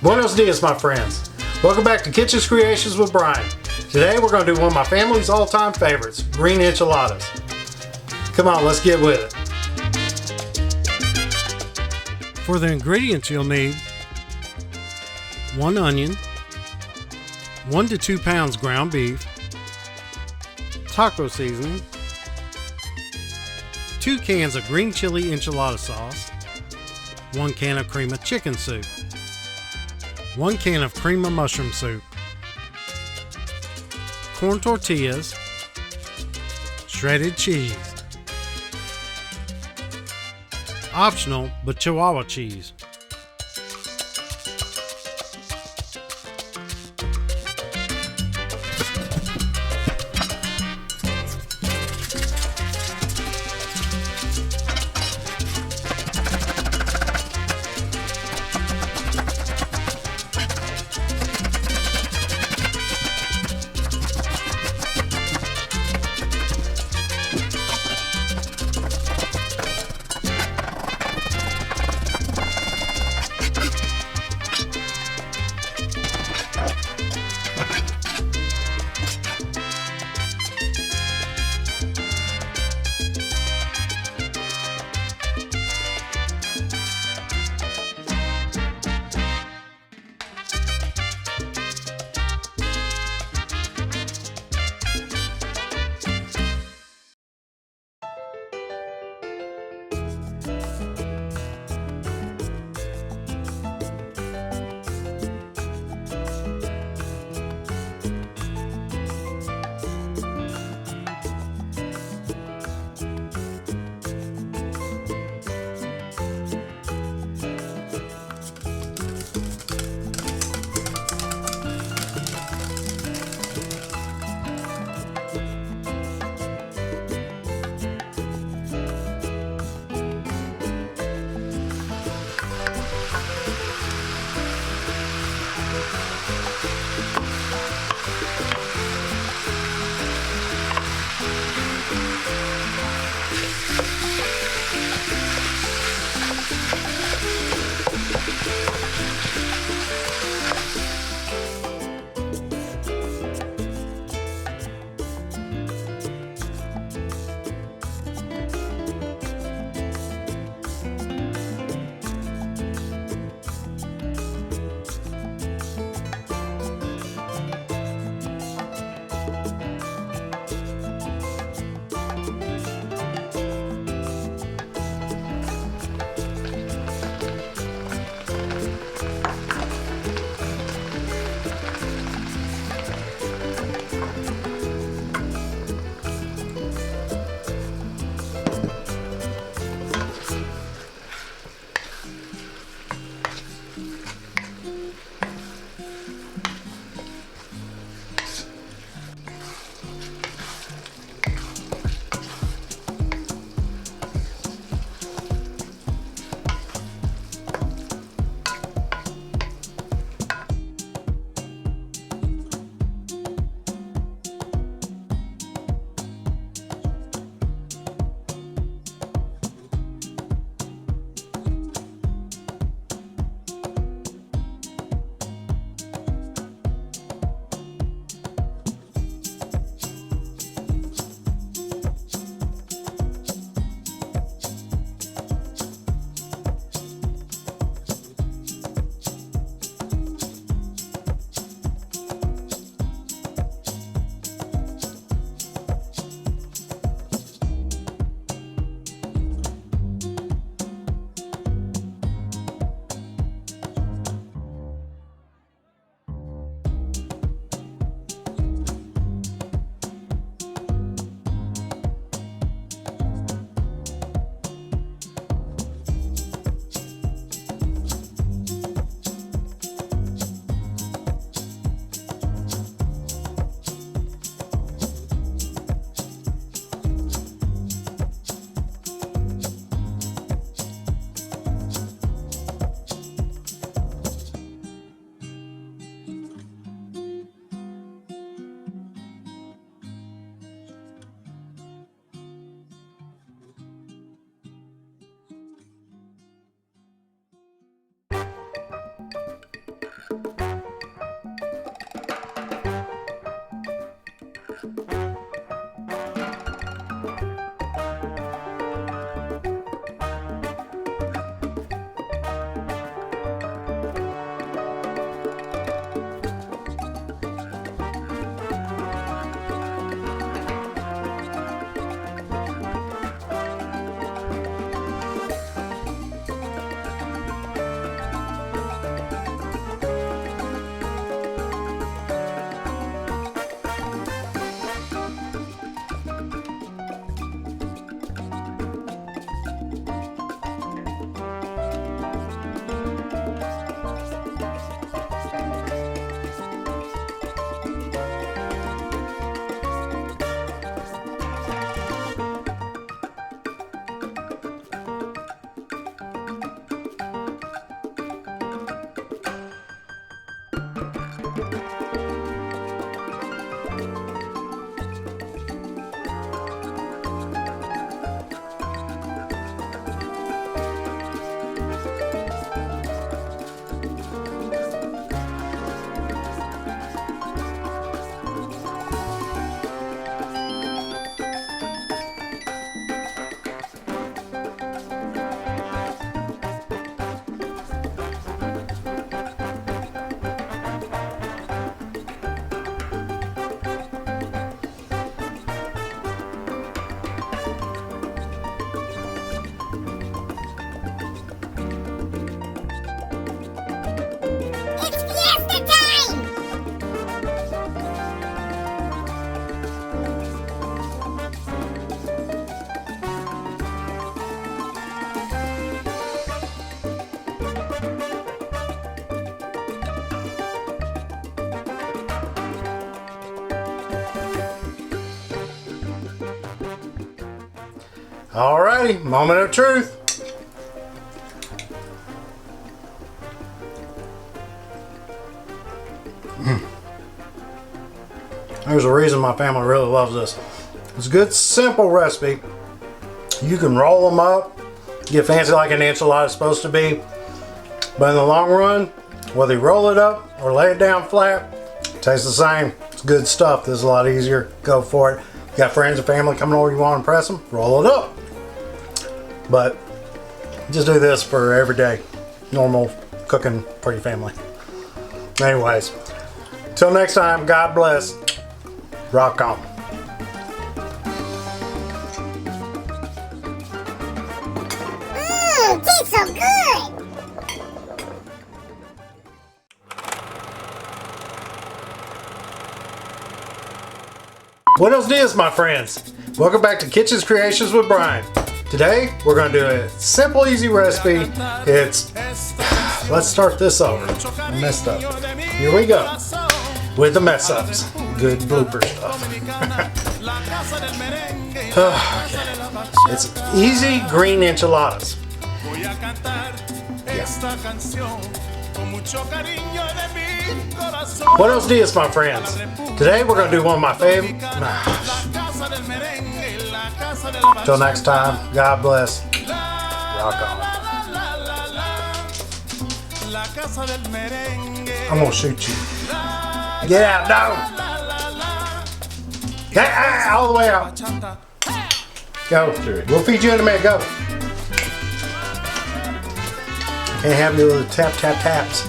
Buenos dias, my friends. Welcome back to Kitchen's Creations with Brian. Today we're going to do one of my family's all-time favorites, green enchiladas. Come on, let's get with it. For the ingredients you'll need 1 onion, 1 to 2 pounds ground beef, taco seasoning, 2 cans of green chili enchilada sauce, 1 can of cream of chicken soup, 1 can of cream of mushroom soup, corn tortillas, shredded cheese, optional but Chihuahua cheese, Alrighty, moment of truth. There's a reason my family really loves this. It's a good, simple recipe. You can roll them up, get fancy like an enchilada is supposed to be. But in the long run, whether you roll it up or lay it down flat, it tastes the same. It's good stuff. This is a lot easier. Go for it. You got friends and family coming over, you want to impress them, roll it up. But just do this for everyday, normal cooking for your family. Anyways, till next time, God bless. Rock on. Tastes so good! Buenos dias, my friends. Welcome back to Kitchen's Creations with Brian. Today, we're going to do a simple, easy recipe. It's, let's start this over. I messed up. Here we go. With the mess ups. Good blooper stuff. Okay. It's easy green enchiladas. Yeah. Buenos dias, my friends. Today we're going to do one of my favorite. Till next time, God bless. Rock on. I'm going to shoot you. Get out, no! Get all the way out. Go. We'll feed you in a minute. Go. Can't have your little tap, tap, taps.